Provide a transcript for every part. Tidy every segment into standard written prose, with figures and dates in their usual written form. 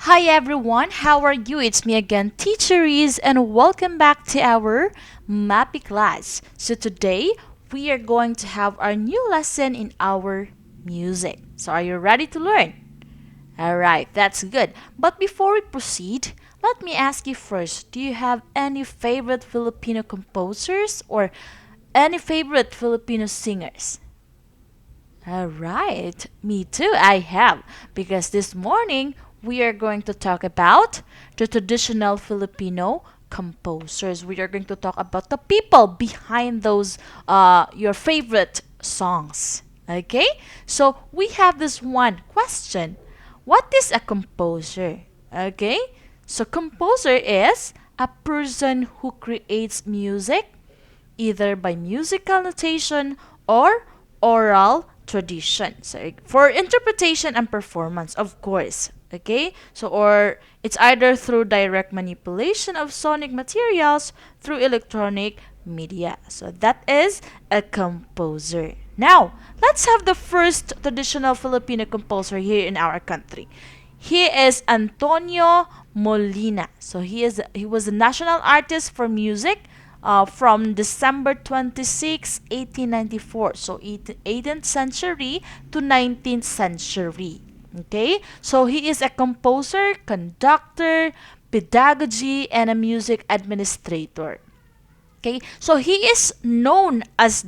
Hi everyone, how are you? It's me again, Teacher Reese, and welcome back to our MAPEH class. So today, we are going to have our new lesson in our music. So are you ready to learn? Alright, that's good. But before we proceed, let me ask you first, do you have any favorite Filipino composers or any favorite Filipino singers? Alright, me too, I have. Because this morning we are going to talk about the traditional Filipino composers. We are going to talk about the people behind those your favorite songs. Okay? So we have this one question. What is a composer? Okay? So composer is a person who creates music either by musical notation or oral tradition. So for interpretation and performance, of course. Okay? So or it's either through direct manipulation of sonic materials through electronic media. So that is a composer. Now, let's have the first traditional Filipino composer here in our country. He is Antonio Molina. So he was a national artist for music from December 26, 1894. So 18th century to 19th century. Okay? So he is a composer, conductor, pedagogy, and a music administrator. Okay? So he is known as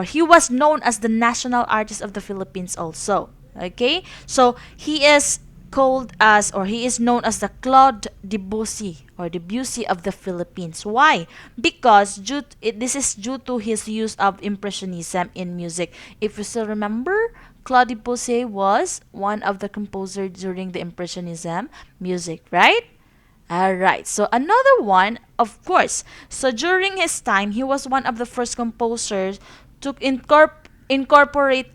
he was known as the national artist of the Philippines also. Okay? So he is called as, or he is known as the Claude Debussy or Debussy of the Philippines. Why? Because this is due to his use of impressionism in music. If you still remember, Claude Debussy was one of the composers during the impressionism music, right? Alright, so another one, of course. So during his time, he was one of the first composers to incorporate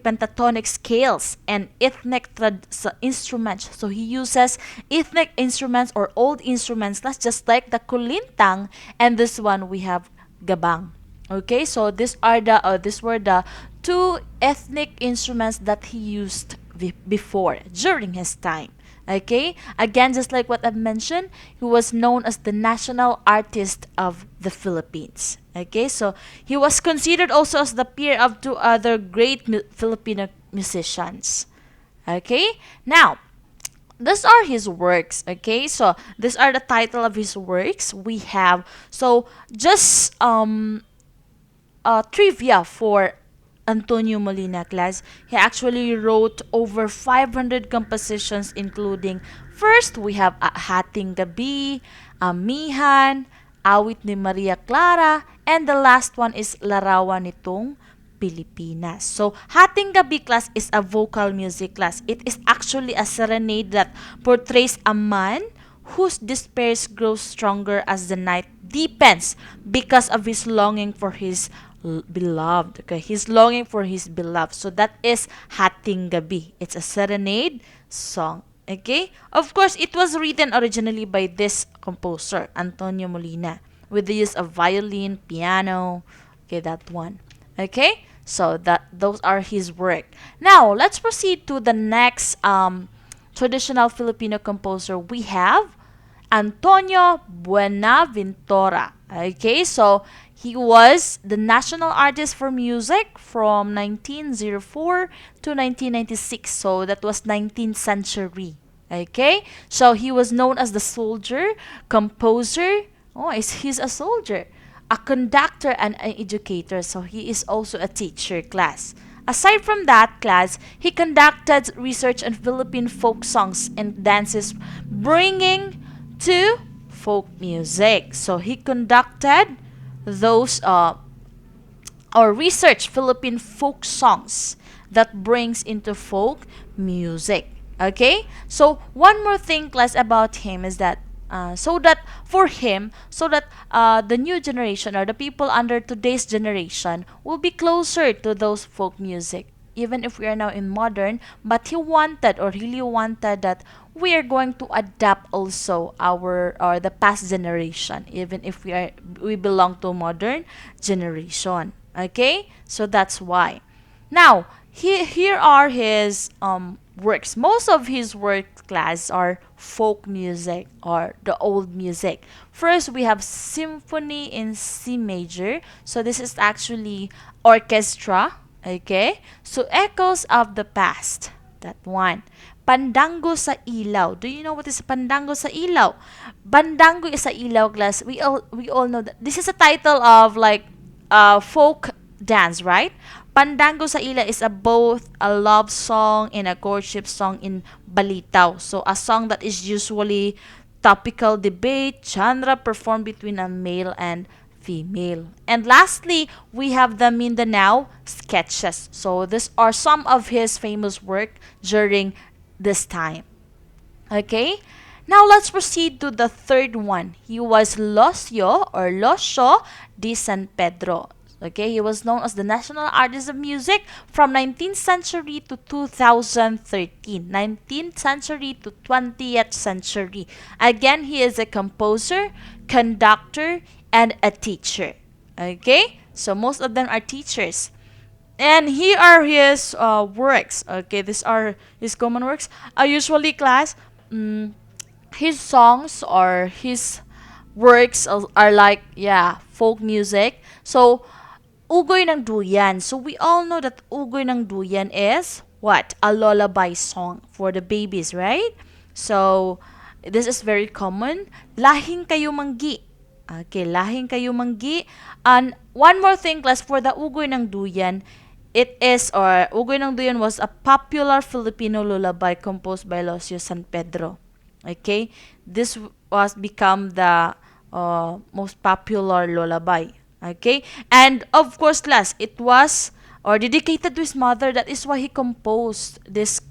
pentatonic scales and ethnic instruments. So he uses ethnic instruments or old instruments, that's just like the kulintang, and this one we have gabang. Okay, so these were the two ethnic instruments that he used before during his time. Okay, again, just like what I've mentioned, he was known as the national artist of the Philippines. Okay, so he was considered also as the peer of two other great Filipino musicians. Okay, now these are his works. Okay, so these are the title of his works. We have so just trivia for Antonio Molina class. He actually wrote over 500 compositions including first we have Hating Gabi, Amihan, Awit ni Maria Clara, and the last one is Larawan nitong Pilipinas. So, Hating Gabi class is a vocal music class. It is actually a serenade that portrays a man whose despair grows stronger as the night deepens because of his longing for his beloved. Okay, he's longing for his beloved. So that is Hating Gabi. It's a serenade song. Okay, of course, it was written originally by this composer, Antonio Molina, with the use of violin, piano. Okay, that one. Okay, so that those are his work. Now let's proceed to the next traditional Filipino composer. We have Antonio Buenaventura. Okay, so he was the national artist for music from 1904 to 1996. So that was 19th century. Okay, so he was known as the soldier, composer. Oh, he's a soldier, a conductor, and an educator. So he is also a teacher class. Aside from that class, he conducted research on Philippine folk songs and dances, bringing to folk music. So he conducted those or research Philippine folk songs that brings into folk music. Okay, so one more thing class about him is that so that the new generation or the people under today's generation will be closer to those folk music, even if we are now in modern. But he wanted or really wanted that we are going to adapt also our or the past generation, even if we belong to modern generation. Okay, so that's why. Now here are his works. Most of his work class are folk music or the old music. First, we have Symphony in C major. So this is actually orchestra. Okay? So Echoes of the Past. That one. Pandango sa Ilaw. Do you know what is Pandango sa Ilaw? Pandango is sa Ilaw class. We all know that this is a title of like folk dance, right? Pandango sa Ila is a both a love song and a courtship song in Balitaw. So a song that is usually topical debate genre performed between a male and female. And lastly, we have the Mindanao sketches. So these are some of his famous work during this time. Okay? Now let's proceed to the third one. He was Losio or Losio de San Pedro. Okay, he was known as the national artist of music from 19th century to 2013. 19th century to 20th century. Again, he is a composer, conductor, and a teacher. Okay, so most of them are teachers. And here are his works. Okay, these are his common works. Usually, class, his songs or his works are like, yeah, folk music. So, Ugoy ng Duyan. So, we all know that Ugoy ng Duyan is what? A lullaby song for the babies, right? So, this is very common. Lahing kayo manggi. Okay, lahing kayo manggi. And one more thing, class, for the Ugoy ng Duyan, Ugoy ng Duyan was a popular Filipino lullaby composed by Losio San Pedro. Okay, this was become the most popular lullaby. Okay, and of course, class, it was or dedicated to his mother. That is why he composed this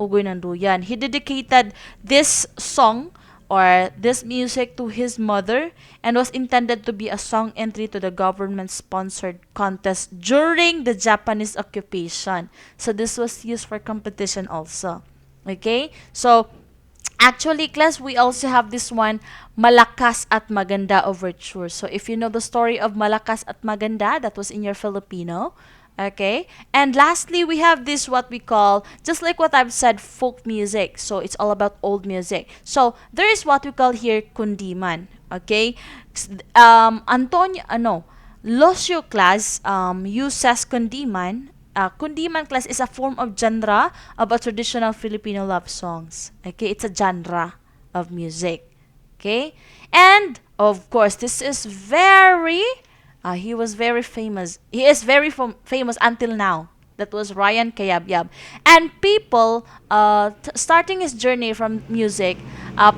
Ugoy ng Duyan. He dedicated this song or this music to his mother and was intended to be a song entry to the government-sponsored contest during the Japanese occupation. So this was used for competition also. Okay, so actually, class, we also have this one, Malakas at Maganda Overture. So, if you know the story of Malakas at Maganda, that was in your Filipino. Okay? And lastly, we have this what we call, just like what I've said, folk music. So, it's all about old music. So, there is what we call here, kundiman. Okay? Losio class uses kundiman. Kundiman class is a form of genre of a traditional Filipino love songs. Okay, it's a genre of music. Okay, and of course, this is he was very famous. He is very famous until now. That was Ryan Cayabyab. And people, starting his journey from music,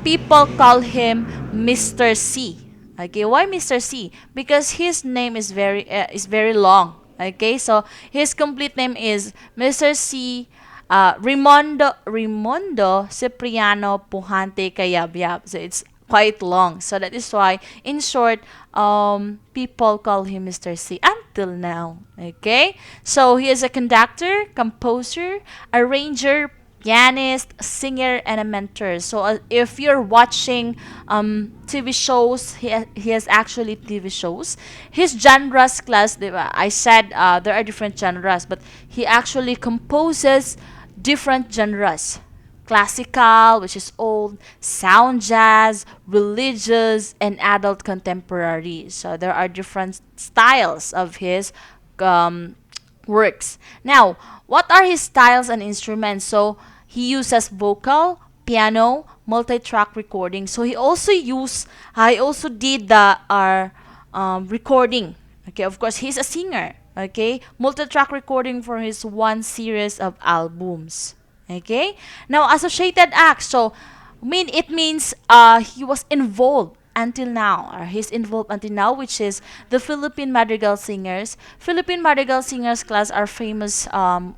people call him Mr. C. Okay, why Mr. C? Because his name is very long. Okay, so his complete name is Mr. C. Rimondo Cipriano Pujante Cayabyab. So it's quite long. So that is why, in short, people call him Mr. C until now. Okay, so he is a conductor, composer, arranger, pianist, singer, and a mentor. So if you're watching TV shows, he has actually TV shows. His genres class, I said there are different genres, but he actually composes different genres. Classical, which is old, sound jazz, religious, and adult contemporary. So there are different styles of his works. Now, what are his styles and instruments? So he uses vocal, piano, multi-track recording. So he also did the recording. Okay, of course he's a singer. Okay, multi-track recording for his one series of albums. Okay, now associated acts. So it means he was involved until now, or he's involved until now, which is the Philippine Madrigal Singers. Philippine Madrigal Singers class are famous a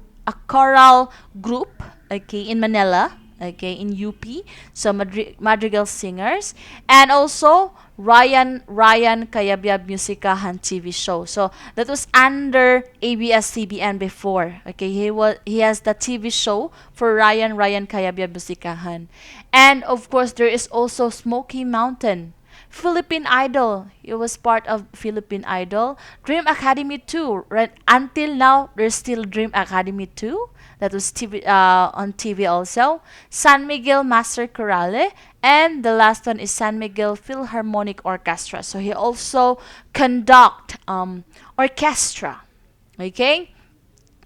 choral group, okay, in Manila, okay, in UP. So Madrigal Singers, and also Ryan Cayabyab Musikahan TV show. So that was under ABS-CBN before. Okay, he has the TV show for Ryan Cayabyab Musikahan, and of course there is also Smoky Mountain Philippine Idol. He was part of Philippine Idol. Dream Academy 2. Right? Until now, there's still Dream Academy 2. That was on TV also. San Miguel Master Chorale. And the last one is San Miguel Philharmonic Orchestra. So he also conduct orchestra. Okay?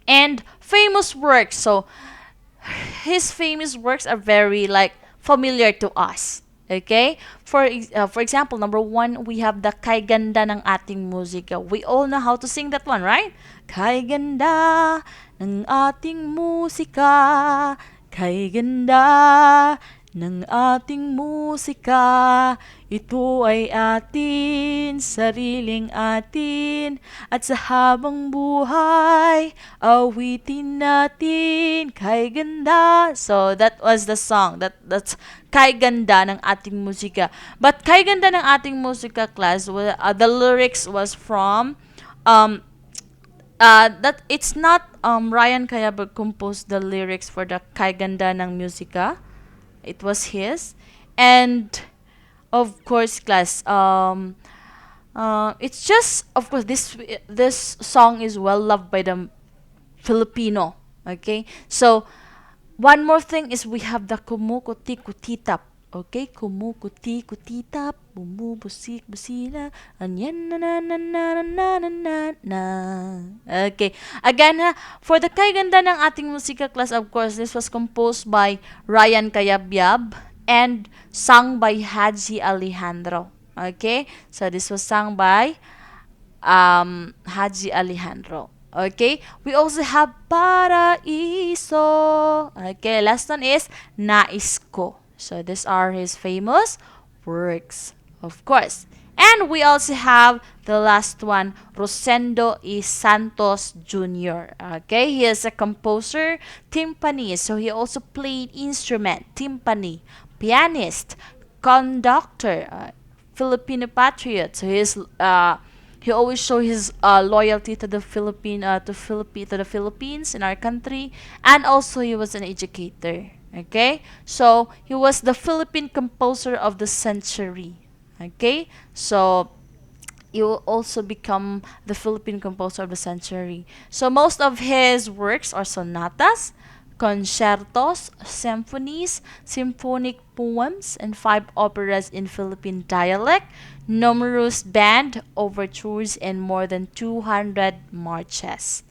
And famous works. So his famous works are very like familiar to us. Okay? For example, number one, we have the Kay Ganda ng Ating Musika. We all know how to sing that one, right? Kay ganda ng ating musika, kay ganda ng ating musika, ito ay atin, sariling atin, at sa habang buhay, awitin natin, kay ganda. So that was the song. That's kay ganda ng ating musika. But kay ganda ng ating musika class, the lyrics was from that it's not Ryan Kayabag composed the lyrics for the Kay Ganda ng Musika. It was his. And of course, class, it's just, of course, this song is well loved by the Filipino. Okay, so one more thing is we have the Kumukutikutitap. Okay, Kumukutikutitap, bumubusik busina, anyan na na na na na na na na. Okay, again ha, for the Kay Ganda ng Ating Musika class, of course, this was composed by Ryan Cayabyab and sung by Haji Alejandro. Okay, so this was sung by Haji Alejandro. Okay, we also have Paraiso. Okay, last one is Nais Ko. So these are his famous works, of course. And we also have the last one, Rosendo E. Santos Jr. Okay, he is a composer, timpanist. So he also played instrument, timpani, pianist, conductor, Filipino patriot. So he always show his loyalty to the to the Philippines in our country, and also he was an educator. Okay, so he was the Philippine composer of the century. Okay, so he will also become the Philippine composer of the century. So most of his works are sonatas, concertos, symphonies, symphonic poems, and 5 operas in Philippine dialect, numerous band overtures, and more than 200 marches.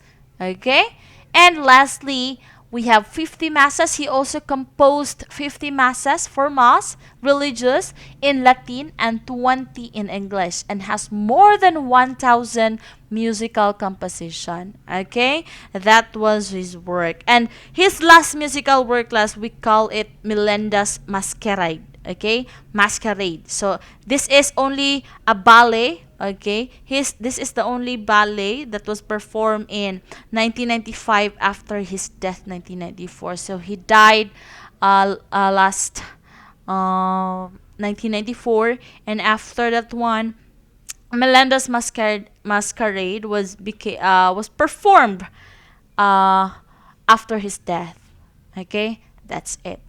Okay? And lastly, we have 50 masses. He also composed 50 masses for mass, religious, in Latin and 20 in English, and has more than 1,000 musical composition. Okay, that was his work. And his last musical work class, we call it Melenda's Masquerade. Okay, Masquerade. So this is only a ballet. Okay, this is the only ballet that was performed in 1995 after his death 1994. So he died last 1994, and after that one, Melenda's Masquerade was performed after his death. Okay, that's it.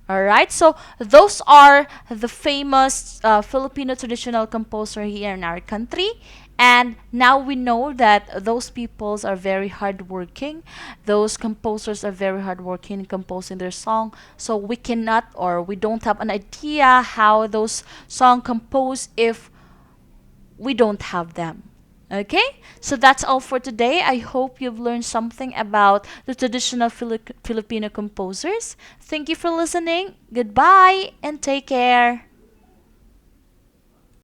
Alright, so those are the famous Filipino traditional composer here in our country. And now we know that those peoples are very hardworking. Those composers are very hardworking in composing their song. So we cannot, or we don't have an idea how those songs compose if we don't have them. Okay, so that's all for today. I hope you've learned something about the traditional Filipino composers. Thank you for listening. Goodbye and take care.